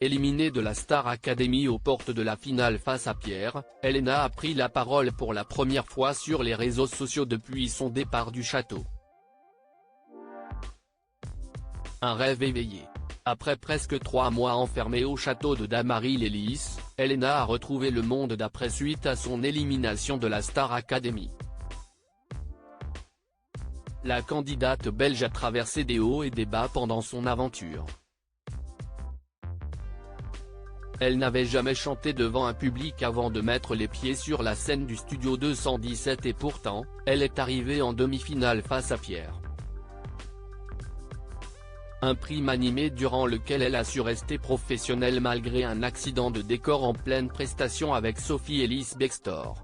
Éliminée de la Star Academy aux portes de la finale face à Pierre, Elena a pris la parole pour la première fois sur les réseaux sociaux depuis son départ du château. Un rêve éveillé. Après presque 3 mois enfermée au château de Damary-les-Lys, Elena a retrouvé le monde d'après suite à son élimination de la Star Academy. La candidate belge a traversé des hauts et des bas pendant son aventure. Elle n'avait jamais chanté devant un public avant de mettre les pieds sur la scène du Studio 217 et pourtant, elle est arrivée en demi-finale face à Pierre. Un prime animé durant lequel elle a su rester professionnelle malgré un accident de décor en pleine prestation avec Sophie Ellis Bextor.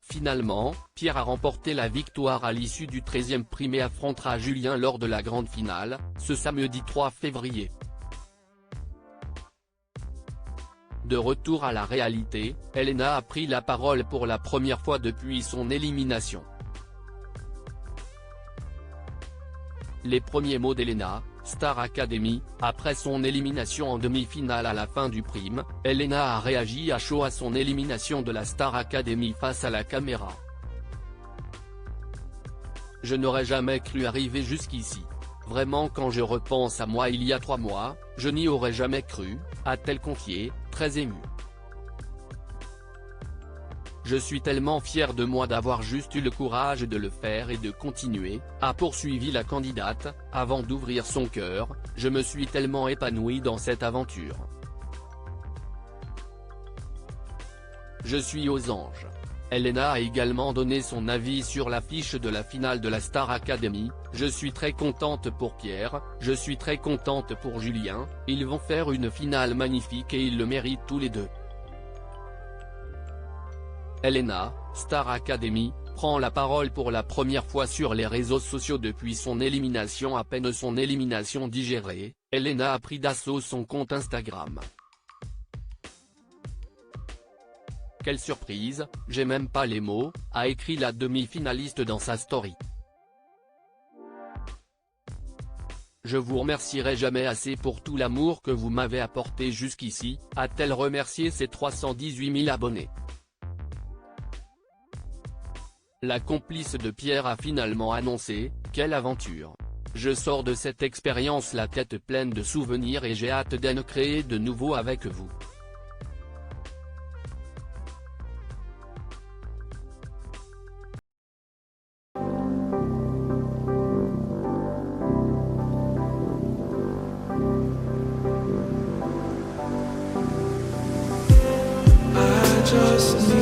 Finalement, Pierre a remporté la victoire à l'issue du 13e prime et affrontera Julien lors de la grande finale, ce samedi 3 février. De retour à la réalité, Elena a pris la parole pour la première fois depuis son élimination. Les premiers mots d'Elena, Star Academy. Après son élimination en demi-finale à la fin du prime, Elena a réagi à chaud à son élimination de la Star Academy face à la caméra. Je n'aurais jamais cru arriver jusqu'ici. Vraiment, quand je repense à moi il y a 3 mois, je n'y aurais jamais cru, a-t-elle confié, très émue. Je suis tellement fière de moi d'avoir juste eu le courage de le faire et de continuer, a poursuivi la candidate. Avant d'ouvrir son cœur, je me suis tellement épanouie dans cette aventure. Je suis aux anges. Elena a également donné son avis sur l'affiche de la finale de la Star Academy. Je suis très contente pour Pierre, je suis très contente pour Julien, ils vont faire une finale magnifique et ils le méritent tous les deux. Elena, Star Academy, prend la parole pour la première fois sur les réseaux sociaux depuis son élimination. À peine son élimination digérée, Elena a pris d'assaut son compte Instagram. Quelle surprise, j'ai même pas les mots, a écrit la demi-finaliste dans sa story. Je vous remercierai jamais assez pour tout l'amour que vous m'avez apporté jusqu'ici, a-t-elle remercié ses 318 000 abonnés. La complice de Pierre a finalement annoncé « Quelle aventure ! Je sors de cette expérience la tête pleine de souvenirs et j'ai hâte d'en créer de nouveaux avec vous. » I just need